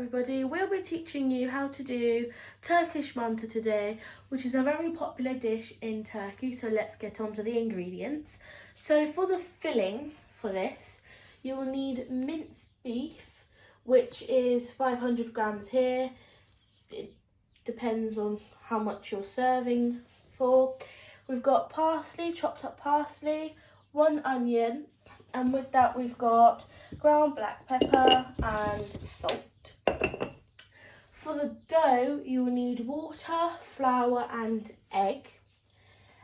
everybody, we'll be teaching you how to do Turkish manti today, which is a very popular dish in Turkey. So let's get on to the ingredients. So for the filling for this, you will need minced beef, which is 500 grams here. It depends on how much you're serving for. We've got parsley, chopped up parsley, 1 onion, and with that we've got ground black pepper and salt. For the dough, you will need water, flour and egg.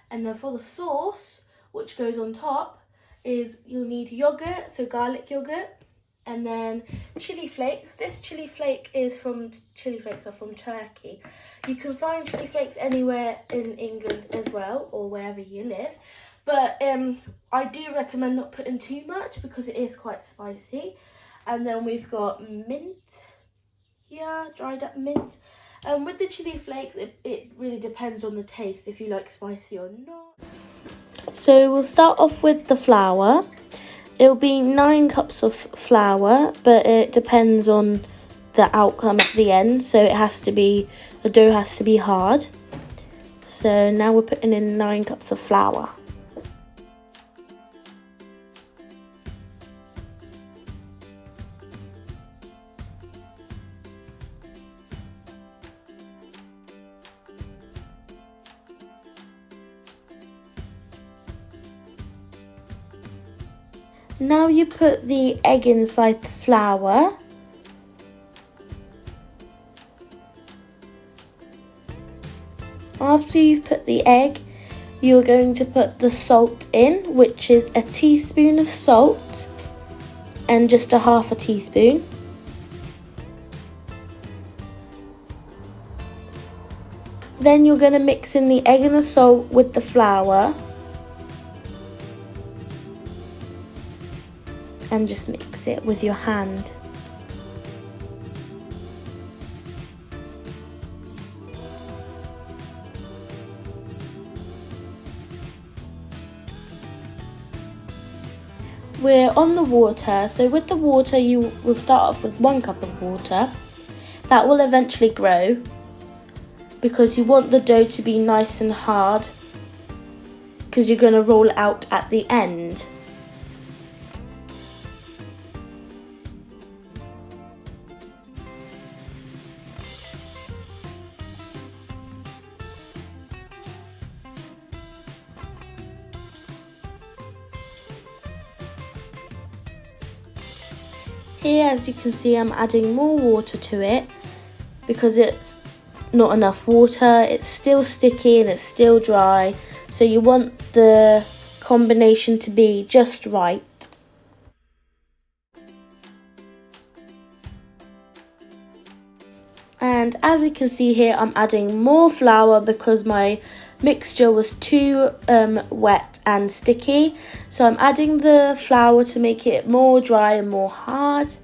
And then for the sauce, which goes on top, is you'll need yogurt, so garlic yogurt, and then chili flakes. This chili flake is chili flakes are from Turkey. You can find chili flakes anywhere in England as well, or wherever you live. But I do recommend not putting too much because it is quite spicy. And then we've got mint here, dried up mint. And with the chili flakes, it really depends on the taste, if you like spicy or not. So we'll start off with the flour. It'll be 9 cups of flour, but it depends on the outcome at the end. So the dough has to be hard. So now we're putting in 9 cups of flour. Now you put the egg inside the flour. After you've put the egg, you're going to put the salt in, which is a teaspoon of salt and just a half a teaspoon. Then you're going to mix in the egg and the salt with the flour. And just mix it with your hand. We're on the water, so with the water you will start off with 1 cup of water. That will eventually grow because you want the dough to be nice and hard because you're going to roll it out at the end. Here, as you can see, I'm adding more water to it because it's not enough water. It's still sticky and it's still dry. So you want the combination to be just right. And as you can see here, I'm adding more flour because my mixture was too wet and sticky. So I'm adding the flour to make it more dry and more hard.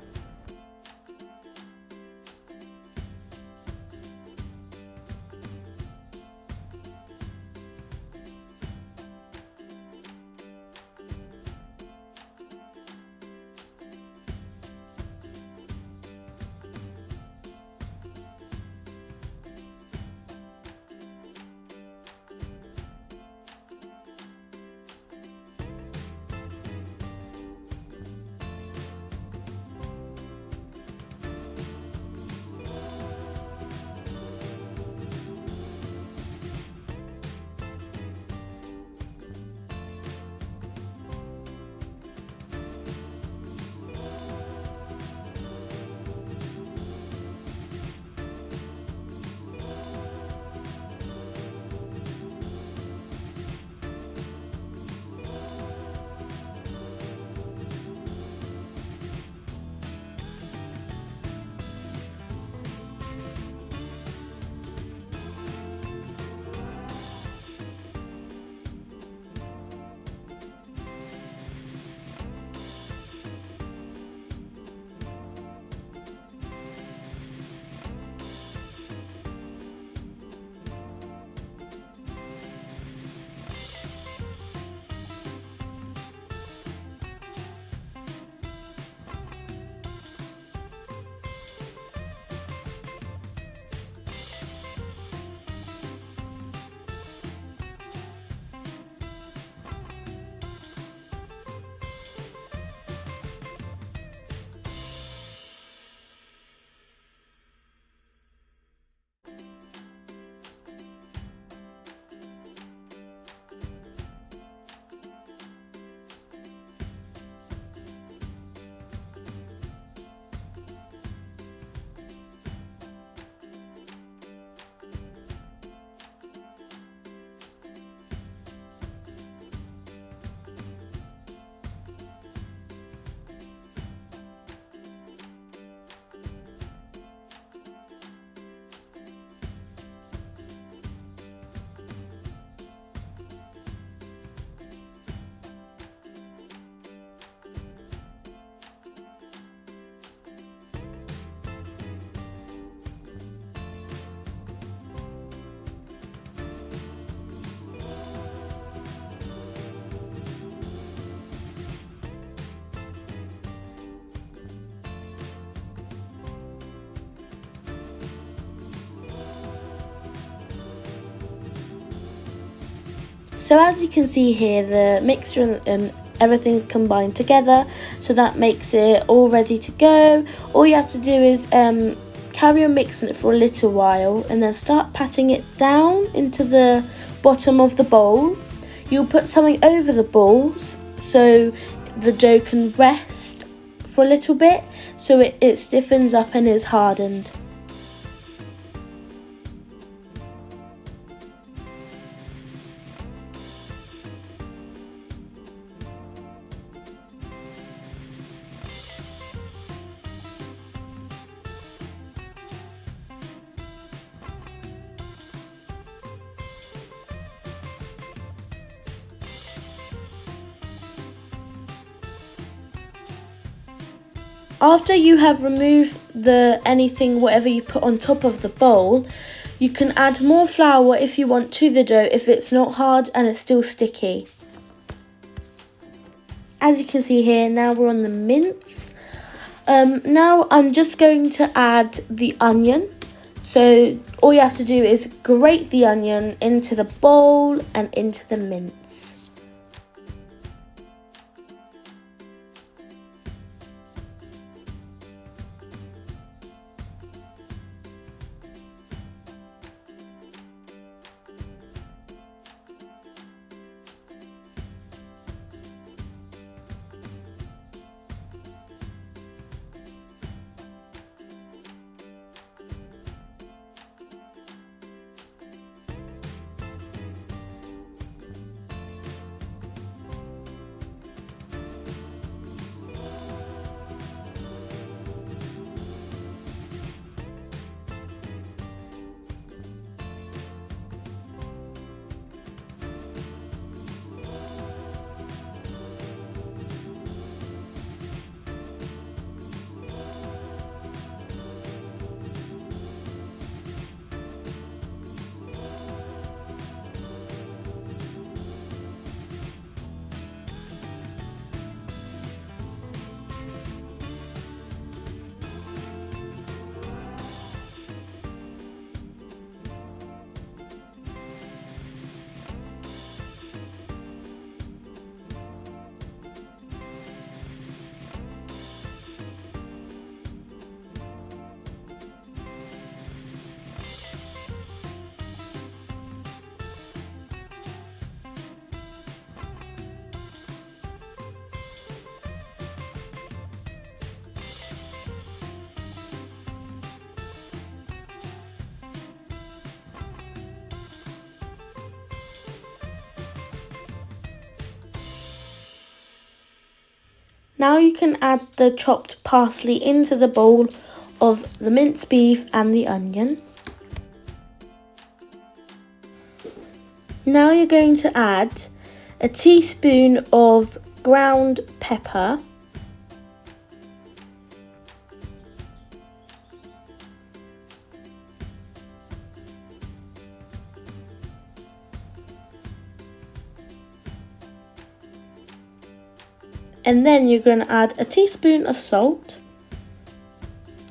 So as you can see here, the mixture and everything's combined together, so that makes it all ready to go. All you have to do is carry on mixing it for a little while and then start patting it down into the bottom of the bowl. You'll put something over the balls so the dough can rest for a little bit, so it stiffens up and is hardened. After you have removed whatever you put on top of the bowl, you can add more flour if you want to the dough if it's not hard and it's still sticky. As you can see here, now we're on the mince. Now I'm just going to add the onion. So all you have to do is grate the onion into the bowl and into the mince. Now you can add the chopped parsley into the bowl of the minced beef and the onion. Now you're going to add a teaspoon of ground pepper, and then you're going to add a teaspoon of salt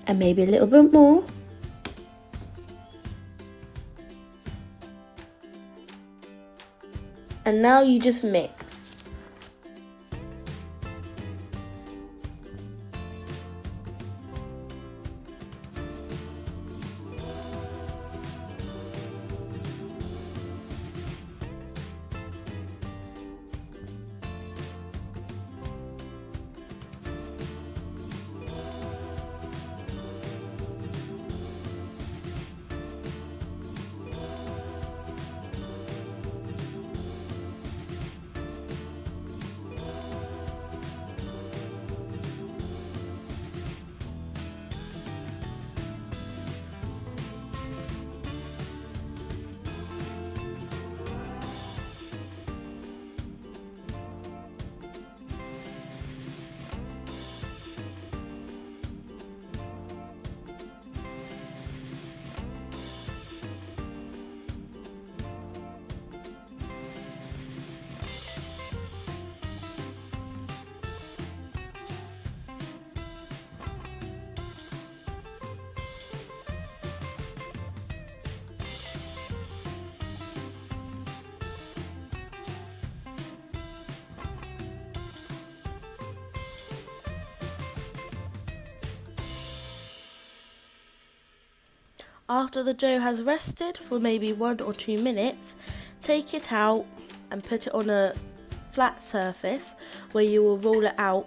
and maybe a little bit more. And now you just mix. After the dough has rested for maybe 1 or 2 minutes, take it out and put it on a flat surface where you will roll it out.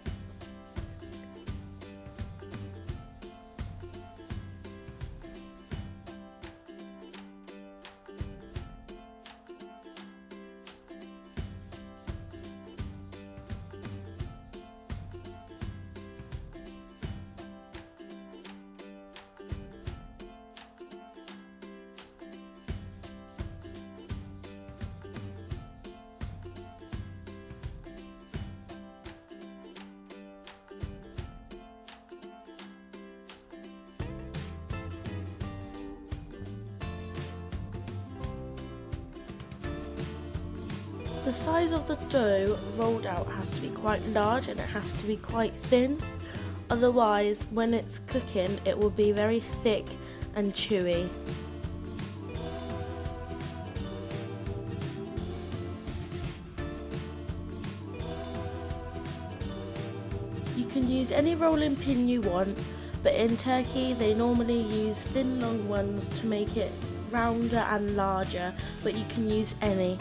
The size of the dough rolled out has to be quite large and it has to be quite thin, otherwise when it's cooking it will be very thick and chewy. You can use any rolling pin you want, but in Turkey they normally use thin long ones to make it rounder and larger, but you can use any.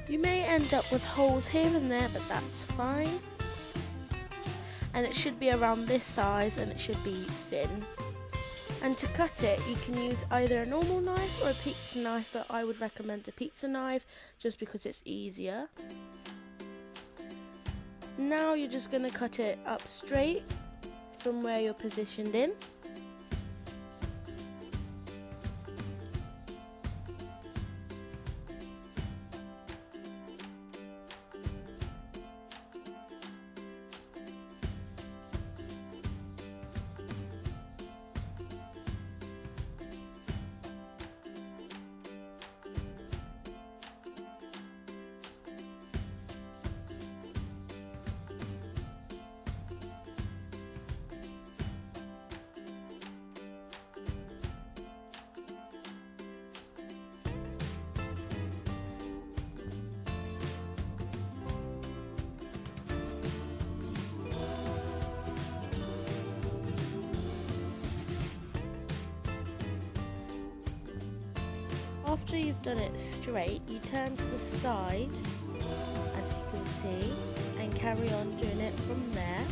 You may end up with holes here and there, but that's fine. And it should be around this size and it should be thin. And to cut it, you can use either a normal knife or a pizza knife, but I would recommend a pizza knife just because it's easier. Now you're just going to cut it up straight from where you're positioned in. After you've done it straight, you turn to the side, as you can see, and carry on doing it from there.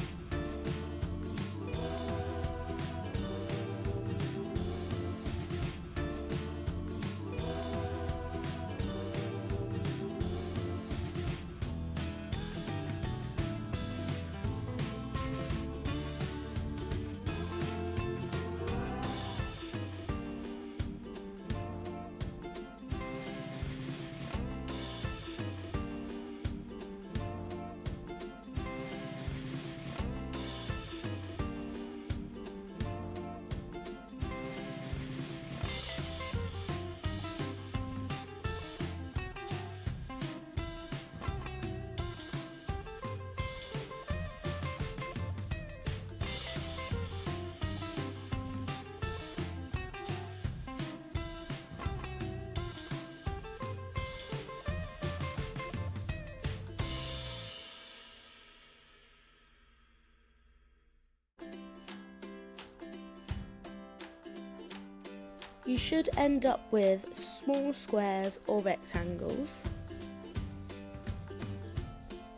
You should end up with small squares or rectangles.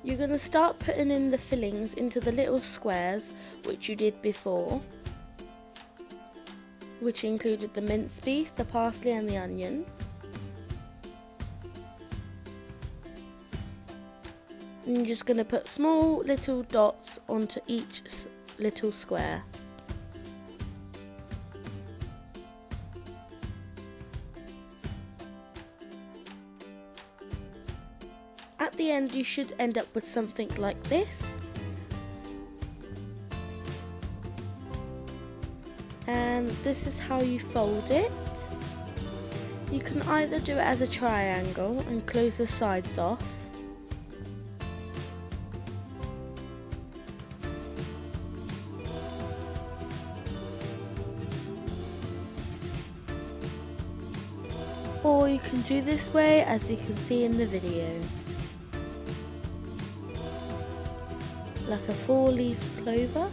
You're going to start putting in the fillings into the little squares which you did before, which included the minced beef, the parsley and the onion. And you're just going to put small little dots onto each little square. At the end you should end up with something like this. And and this is how you fold it. You can either do it as a triangle and close the sides off, or you can do this way as you can see in the video, like a 4-leaf clover.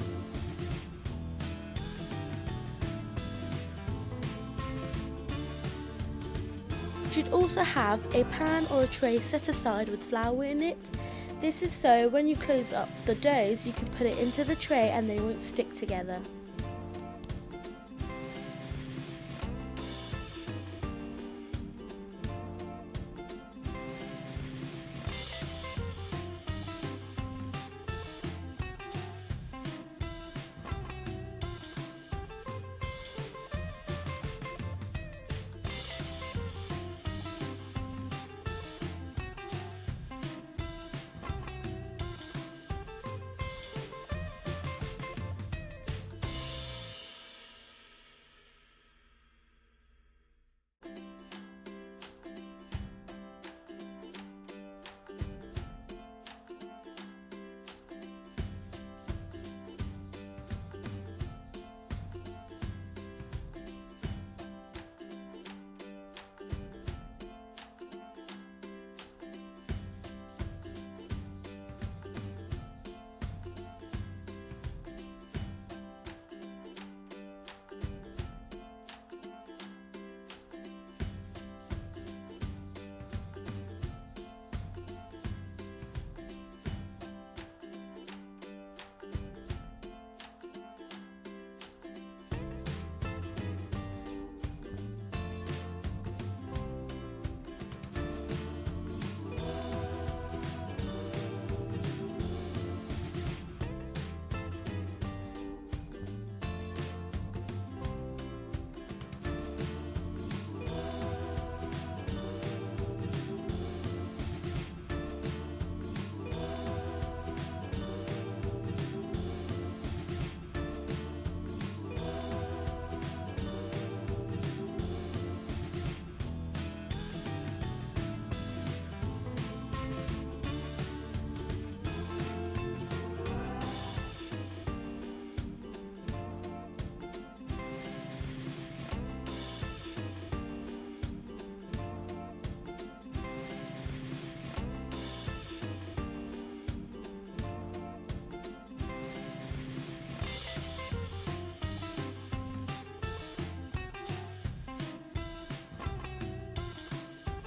You should also have a pan or a tray set aside with flour in it. This is so when you close up the doughs you can put it into the tray and they won't stick together.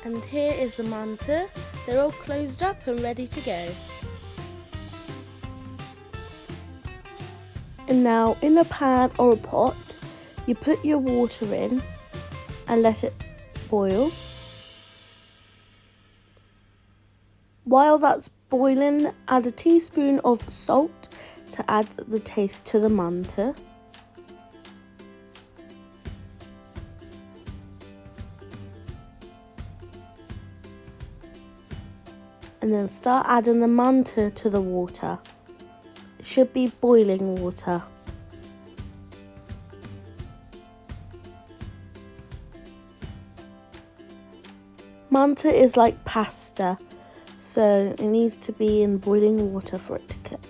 And here is the manti. They're all closed up and ready to go. And now in a pan or a pot, you put your water in and let it boil. While that's boiling, add a teaspoon of salt to add the taste to the manti. And then start adding the manti to the water. It should be boiling water. Manti is like pasta, so it needs to be in boiling water for it to cook.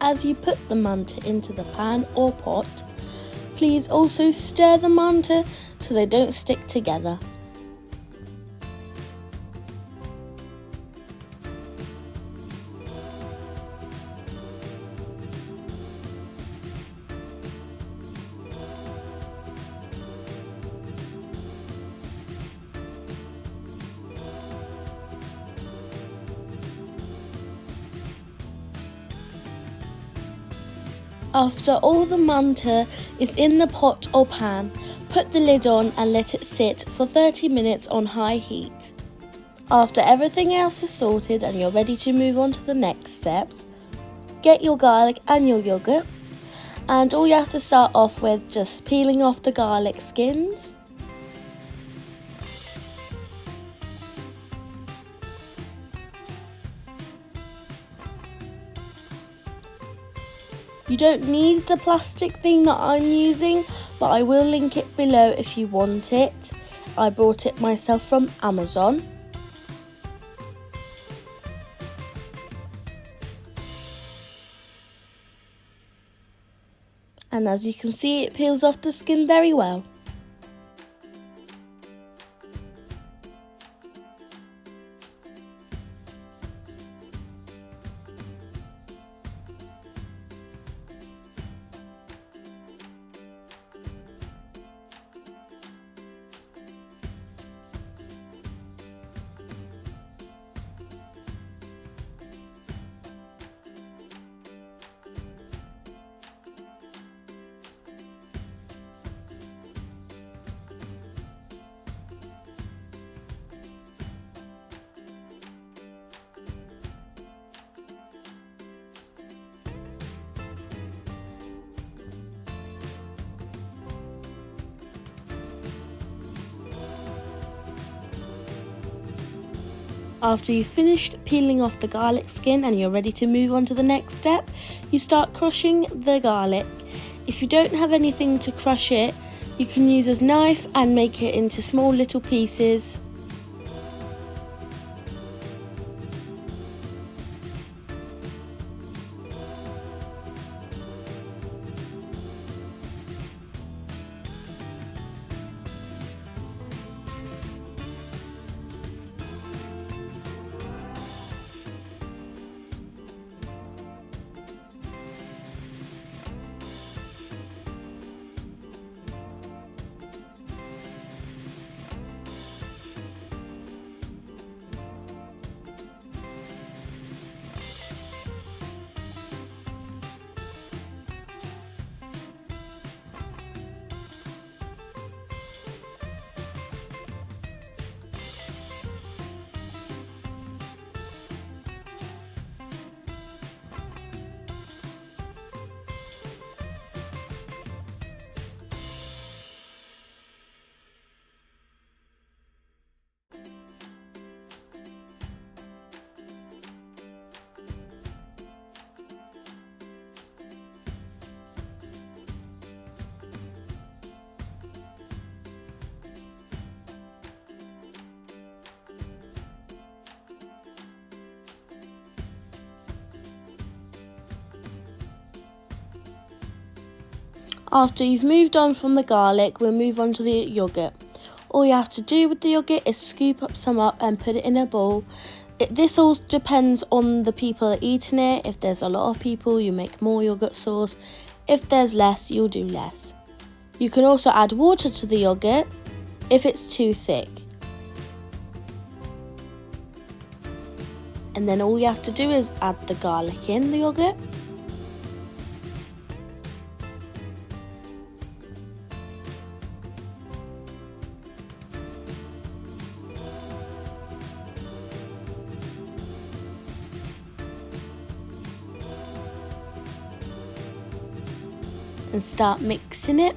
As you put the manti into the pan or pot, please also stir the manti so they don't stick together. After all the manti is in the pot or pan, put the lid on and let it sit for 30 minutes on high heat. After everything else is sorted and you're ready to move on to the next steps, get your garlic and your yogurt And all you have to start off with just peeling off the garlic skins. You don't need the plastic thing that I'm using, but I will link it below if you want it. I bought it myself from Amazon. And as you can see, it peels off the skin very well. After you've finished peeling off the garlic skin and you're ready to move on to the next step, you start crushing the garlic. If you don't have anything to crush it, you can use a knife and make it into small little pieces. After you've moved on from the garlic, we'll move on to the yoghurt. All you have to do with the yoghurt is scoop up some up and put it in a bowl. This all depends on the people eating it. If there's a lot of people, you make more yoghurt sauce. If there's less, you'll do less. You can also add water to the yoghurt if it's too thick. And then all you have to do is add the garlic in the yoghurt. And start mixing it.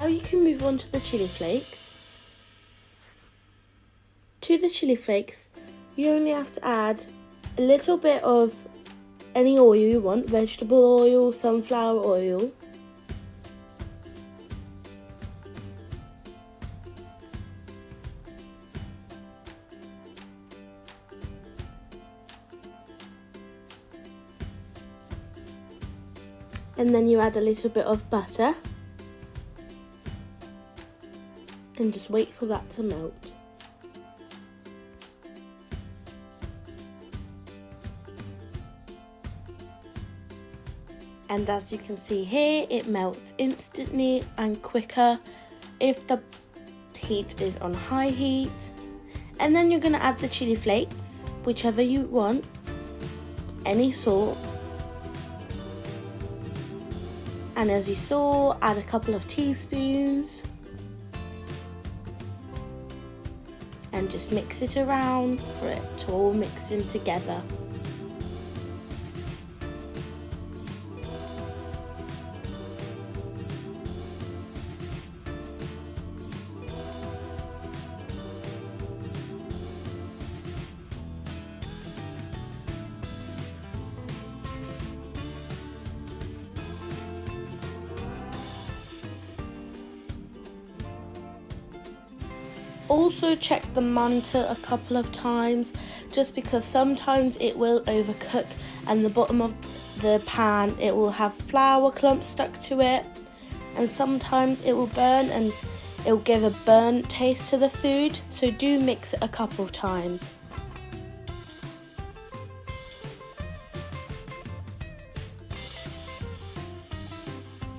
Now you can move on to the chili flakes. To the chili flakes, you only have to add a little bit of any oil you want, vegetable oil, sunflower oil. And then you add a little bit of butter and just wait for that to melt. And as you can see here, it melts instantly and quicker if the heat is on high heat. And then you're going to add the chili flakes, whichever you want, any sort. And as you saw, add a couple of teaspoons and just mix it around for it to all mix in together. Also check the manti a couple of times, just because sometimes it will overcook and the bottom of the pan, it will have flour clumps stuck to it, and sometimes it will burn and it will give a burnt taste to the food, so do mix it a couple of times.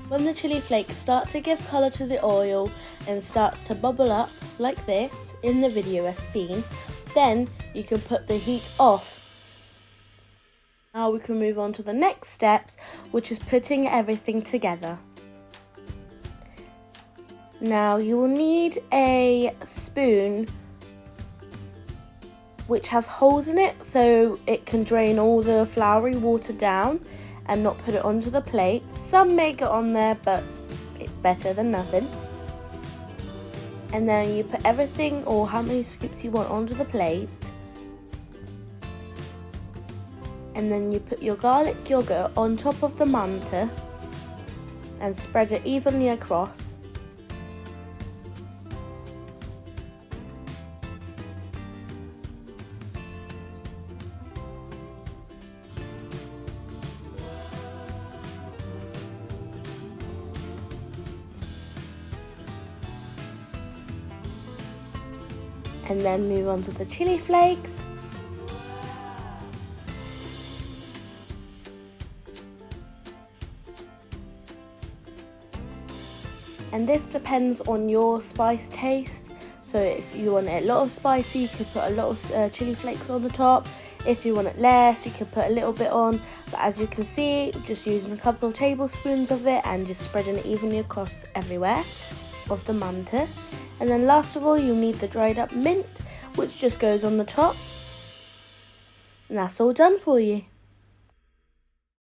When the chili flakes start to give colour to the oil and starts to bubble up like this in the video as seen, then you can put the heat off. Now we can move on to the next steps, which is putting everything together. Now you will need a spoon which has holes in it so it can drain all the floury water down and not put it onto the plate. Some may get on there, but it's better than nothing. And then you put everything, or how many scoops you want, onto the plate. And then you put your garlic yogurt on top of the manti and spread it evenly across. And then move on to the chili flakes. And this depends on your spice taste. So if you want it a lot of spicy, you could put a lot of chili flakes on the top. If you want it less, you can put a little bit on. But as you can see, just using a couple of tablespoons of it and just spreading it evenly across everywhere of the manti. And then last of all, you'll need the dried up mint, which just goes on the top. And that's all done for you.